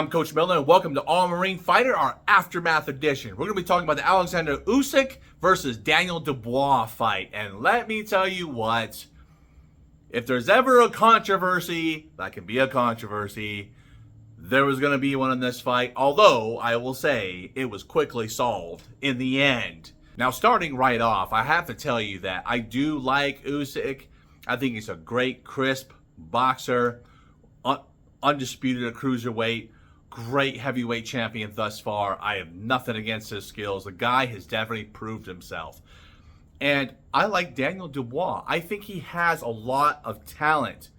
I'm Coach Miller, and welcome to All Marine Fighter, our Aftermath edition. We're going to be talking about the Oleksandr Usyk versus Daniel Dubois fight. And let me tell you what, if there's ever a controversy, that can be a controversy, there was going to be one in this fight. Although, I will say, it was quickly solved in the end. Now, starting right off, I have to tell you that I do like Usyk. I think he's a great, crisp boxer. Undisputed at cruiserweight, great heavyweight champion thus far. I have nothing against his skills. The guy has definitely proved himself. And I like Daniel Dubois. I think he has a lot of talent,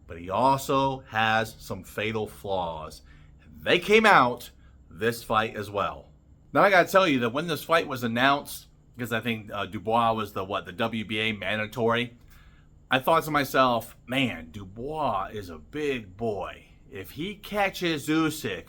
but he also has some fatal flaws. They came out this fight as well. Now I gotta tell you that when this fight was announced, because I think Dubois was the WBA mandatory, I thought to myself, man, Dubois is a big boy. If he catches Usyk,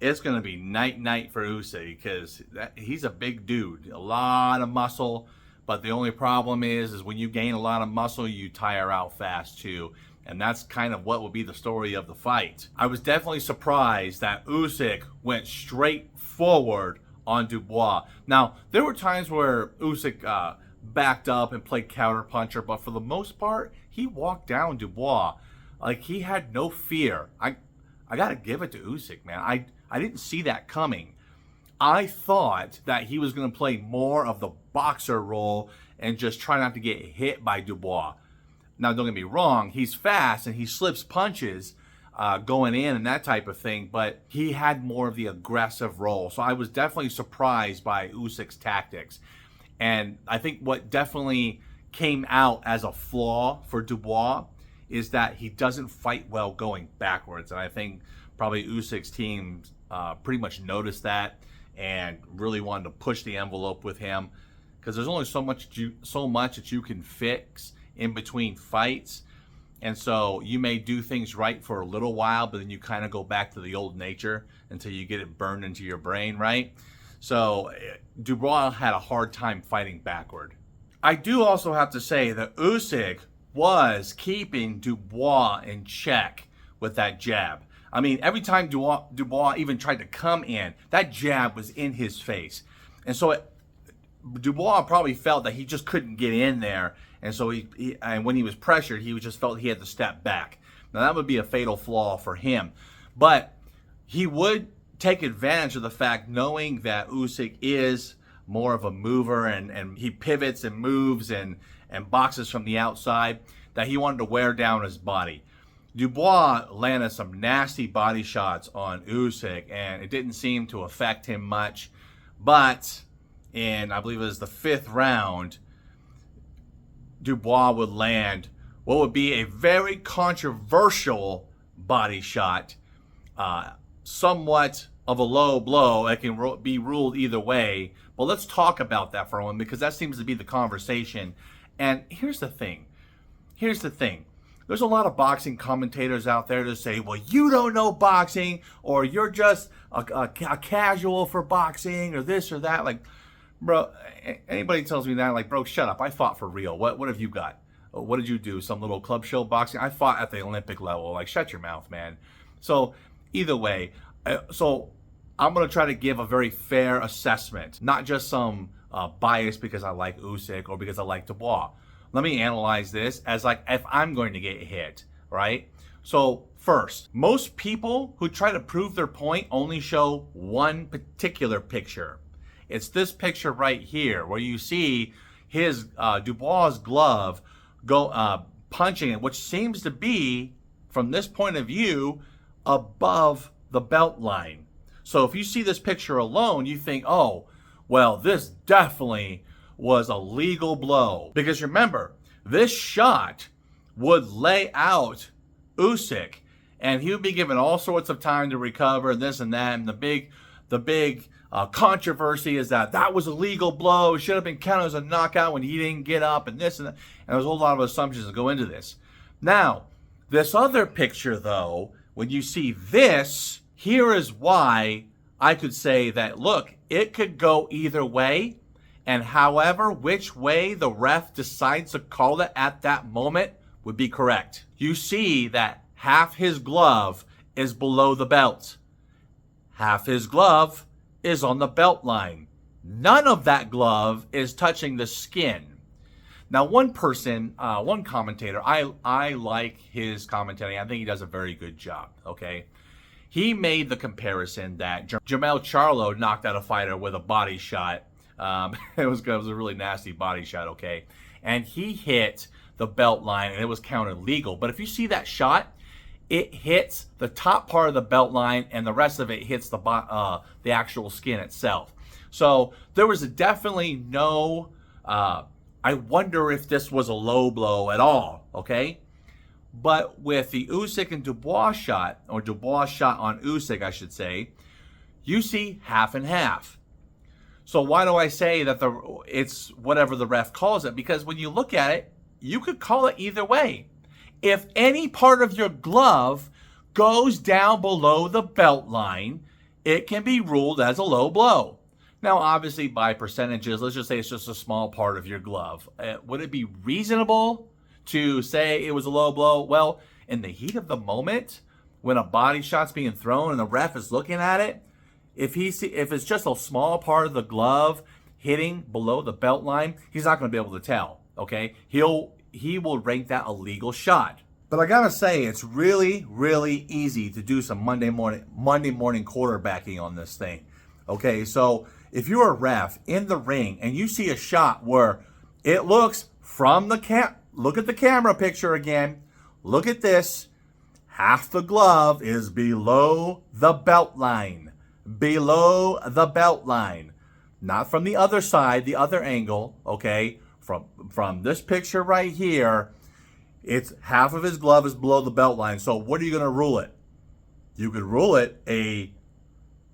it's going to be night-night for Usyk because he's a big dude, a lot of muscle. But the only problem is when you gain a lot of muscle, you tire out fast too. And that's kind of what will be the story of the fight. I was definitely surprised that Usyk went straight forward on Dubois. Now, there were times where Usyk backed up and played counterpuncher, but for the most part, he walked down Dubois. Like, he had no fear. I got to give it to Usyk, man. I didn't see that coming. I thought that he was going to play more of the boxer role and just try not to get hit by Dubois. Now, don't get me wrong. He's fast and he slips punches going in and that type of thing, but he had more of the aggressive role. So I was definitely surprised by Usyk's tactics. And I think what definitely came out as a flaw for Dubois is that he doesn't fight well going backwards. And I think probably Usyk's team pretty much noticed that and really wanted to push the envelope with him because there's only so much that you can fix in between fights. And so you may do things right for a little while, but then you kind of go back to the old nature until you get it burned into your brain, right? So Dubois had a hard time fighting backward. I do also have to say that Usyk was keeping Dubois in check with that jab. I mean, every time Dubois even tried to come in, that jab was in his face. And so Dubois probably felt that he just couldn't get in there. And so and when he was pressured, he just felt he had to step back. Now, that would be a fatal flaw for him. But he would take advantage of the fact, knowing that Usyk is more of a mover and he pivots and moves and boxes from the outside, that he wanted to wear down his body. Dubois landed some nasty body shots on Usyk, and it didn't seem to affect him much. But in, I believe it was the 5th round, Dubois would land what would be a very controversial body shot, somewhat of a low blow. It can be ruled either way. But let's talk about that for a moment because that seems to be the conversation. And here's the thing. There's a lot of boxing commentators out there that say, well, you don't know boxing, or you're just a casual for boxing, or this or that. Like, bro, anybody tells me that, like, bro, shut up. I fought for real. What have you got? What did you do? Some little club show boxing? I fought at the Olympic level. Like, shut your mouth, man. So either way, so I'm going to try to give a very fair assessment, not just some bias because I like Usyk or because I like Dubois. Let me analyze this as like if I'm going to get hit, right? So first, most people who try to prove their point only show one particular picture. It's this picture right here where you see his Dubois' glove go punching it, which seems to be, from this point of view, above the belt line. So if you see this picture alone, you think, oh, well, this definitely was a legal blow. Because remember, this shot would lay out Usyk, and he would be given all sorts of time to recover, and this and that. And the big controversy is that was a legal blow. It should have been counted as a knockout when he didn't get up, and this and that. And there's a whole lot of assumptions that go into this. Now, this other picture, though, when you see this, here is why I could say that, look, it could go either way. And however, which way the ref decides to call it at that moment would be correct. You see that half his glove is below the belt. half his glove is on the belt line. None of that glove is touching the skin. Now, one commentator, I like his commentary. I think he does a very good job, okay? He made the comparison that Jermell Charlo knocked out a fighter with a body shot. It was a really nasty body shot, okay? And he hit the belt line, and it was counted legal. But if you see that shot, it hits the top part of the belt line, and the rest of it hits the actual skin itself. So there was definitely no... I wonder if this was a low blow at all, okay? But with the Usyk and Dubois shot, or Dubois shot on Usyk, I should say, you see half and half. So why do I say that it's whatever the ref calls it? Because when you look at it, you could call it either way. If any part of your glove goes down below the belt line, it can be ruled as a low blow. Now, obviously, by percentages, let's just say it's just a small part of your glove. Would it be reasonable to say it was a low blow? Well, in the heat of the moment, when a body shot's being thrown and the ref is looking at it, if it's just a small part of the glove hitting below the belt line, he's not going to be able to tell, okay? He will rank that a legal shot. But I gotta say, it's really, really easy to do some Monday morning quarterbacking on this thing. Okay, so if you're a ref in the ring and you see a shot where it looks from the look at the camera picture again, look at this, half the glove is below the belt line. Below the belt line. Not from the other side, the other angle, okay? From this picture right here, it's half of his glove is below the belt line. So what are you going to rule it? You could rule it a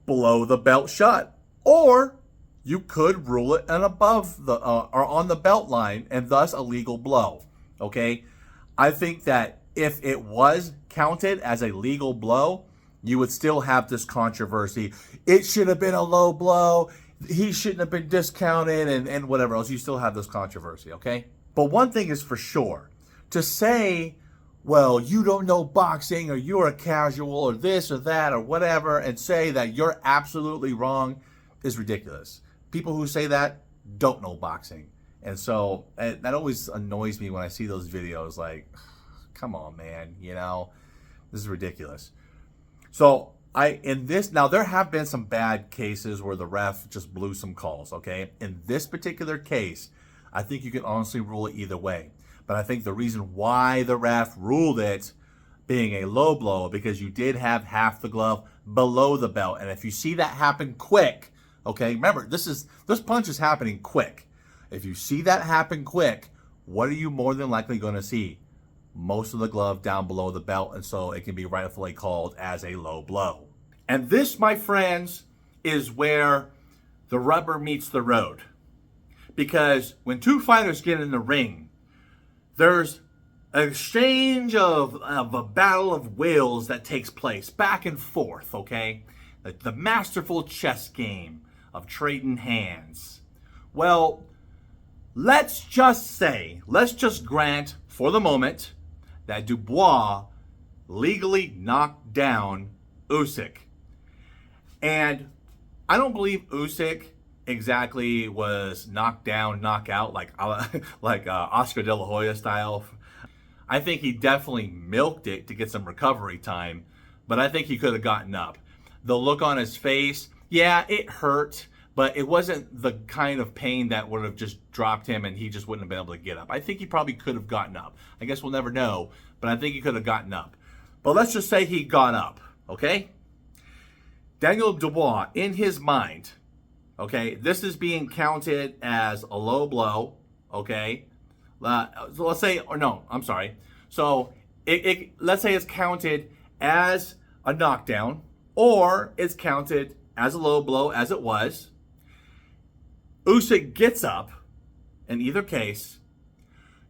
below the belt shot, or you could rule it an above the or on the belt line, and thus a legal blow. Okay, I think that if it was counted as a legal blow, you would still have this controversy. It should have been a low blow. He shouldn't have been discounted, and whatever else. You still have this controversy. Okay, but one thing is for sure: to say, well, you don't know boxing, or you're a casual, or this or that, or whatever, and say that you're absolutely wrong is ridiculous. People who say that don't know boxing. And so that always annoys me when I see those videos. Like, come on, man, this is ridiculous. So now there have been some bad cases where the ref just blew some calls, okay? In this particular case, I think you can honestly rule it either way. But I think the reason why the ref ruled it being a low blow, because you did have half the glove below the belt. And if you see that happen quick, okay, remember, this punch is happening quick. If you see that happen quick, what are you more than likely going to see? Most of the glove down below the belt, and so it can be rightfully called as a low blow. And this, my friends, is where the rubber meets the road. Because when two fighters get in the ring, there's an exchange of a battle of wills that takes place back and forth, okay? The masterful chess game of trading hands. Well, let's just grant for the moment that Dubois legally knocked down Usyk. And I don't believe Usyk exactly was knocked down, knockout like Oscar De La Hoya style. I think he definitely milked it to get some recovery time, but I think he could have gotten up. The look on his face, yeah, it hurt, but it wasn't the kind of pain that would have just dropped him and he just wouldn't have been able to get up. I think he probably could have gotten up. I guess we'll never know, but I think he could have gotten up. But let's just say he got up, okay? Daniel Dubois, in his mind, okay, this is being counted as a low blow, okay? So let's say, or no, I'm sorry. So let's say it's counted as a knockdown, or it's counted as a low blow, as it was. Usyk gets up. In either case,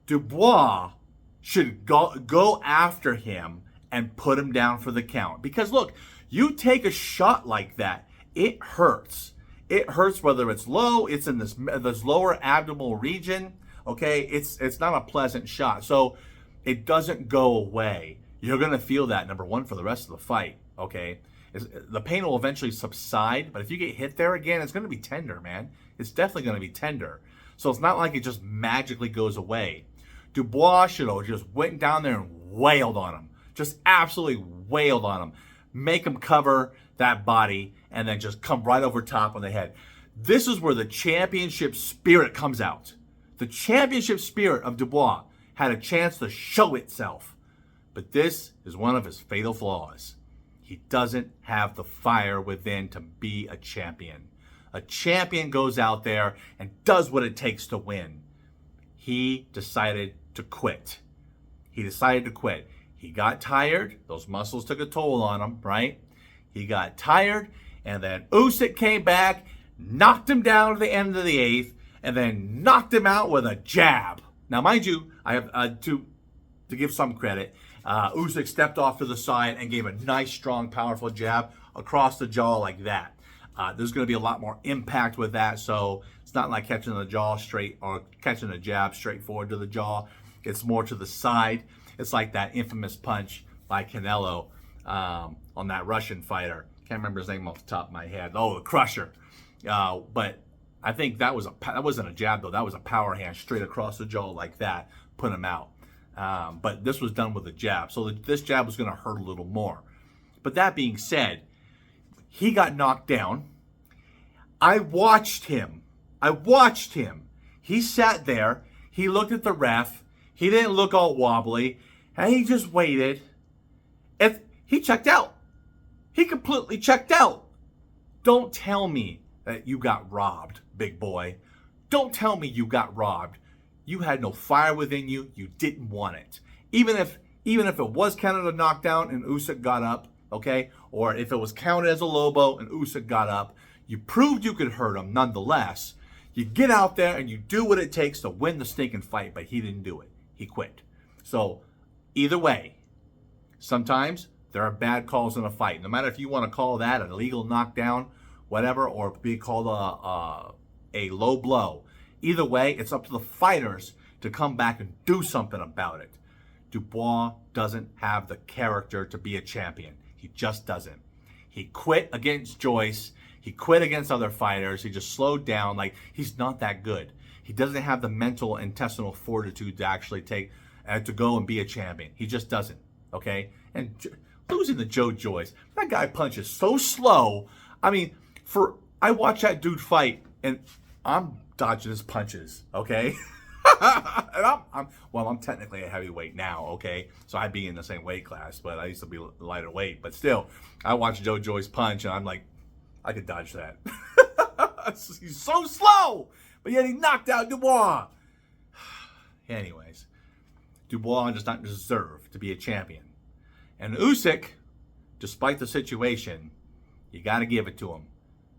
Dubois should go after him and put him down for the count. Because look, you take a shot like that, it hurts. It hurts whether it's low, it's in this lower abdominal region. Okay, it's not a pleasant shot, so it doesn't go away. You're gonna feel that, number one, for the rest of the fight. Okay, The pain will eventually subside, but if you get hit there again, it's going to be tender, man. It's definitely going to be tender. So it's not like it just magically goes away. Dubois should have just went down there and wailed on him. Just absolutely wailed on him. Make him cover that body and then just come right over top on the head. This is where the championship spirit comes out. The championship spirit of Dubois had a chance to show itself. But this is one of his fatal flaws. He doesn't have the fire within to be a champion. A champion goes out there and does what it takes to win. He decided to quit. He decided to quit. He got tired. Those muscles took a toll on him, right? He got tired, and then Usyk came back, knocked him down at the end of the 8th, and then knocked him out with a jab. Now, mind you, I have to give some credit. Usyk stepped off to the side and gave a nice, strong, powerful jab across the jaw like that. There's going to be a lot more impact with that, so it's not like catching the jaw straight or catching a jab straight forward to the jaw. It's more to the side. It's like that infamous punch by Canelo on that Russian fighter. Can't remember his name off the top of my head. Oh, the Crusher. But I think that wasn't a jab though. That was a power hand straight across the jaw like that, put him out. But this was done with a jab, so this jab was going to hurt a little more. But that being said, he got knocked down. I watched him. He sat there. He looked at the ref. He didn't look all wobbly. And he just waited. He checked out. He completely checked out. Don't tell me that you got robbed, big boy. Don't tell me you got robbed. You had no fire within you. You didn't want it. Even if it was counted a knockdown and Usyk got up, okay? Or if it was counted as a Lobo and Usyk got up, you proved you could hurt him nonetheless. You get out there and you do what it takes to win the stinking fight, but he didn't do it. He quit. So either way, sometimes there are bad calls in a fight. No matter if you want to call that an illegal knockdown, whatever, or be called a low blow. Either way, it's up to the fighters to come back and do something about it. Dubois doesn't have the character to be a champion. He just doesn't. He quit against Joyce. He quit against other fighters. He just slowed down. Like, he's not that good. He doesn't have the mental intestinal fortitude to actually take to go and be a champion. He just doesn't. Okay? And losing to Joe Joyce, that guy punches so slow. I mean, I watch that dude fight, and I'm dodging his punches. Okay? And I'm technically a heavyweight now, okay? So I'd be in the same weight class, but I used to be lighter weight. But still, I watch Joe Joyce punch, and I'm like, I could dodge that. He's so slow, but yet he knocked out Dubois. Anyways, Dubois does not deserve to be a champion. And Usyk, despite the situation, you got to give it to him.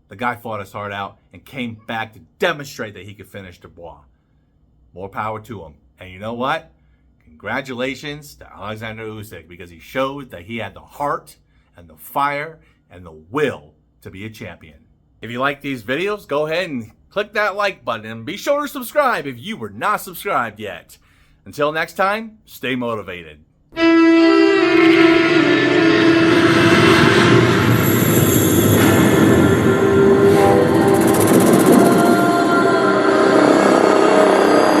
The guy fought his heart out and came back to demonstrate that he could finish Dubois. More power to him. And you know what? Congratulations to Oleksandr Usyk, because he showed that he had the heart and the fire and the will to be a champion. If you like these videos, go ahead and click that like button and be sure to subscribe if you were not subscribed yet. Until next time, stay motivated.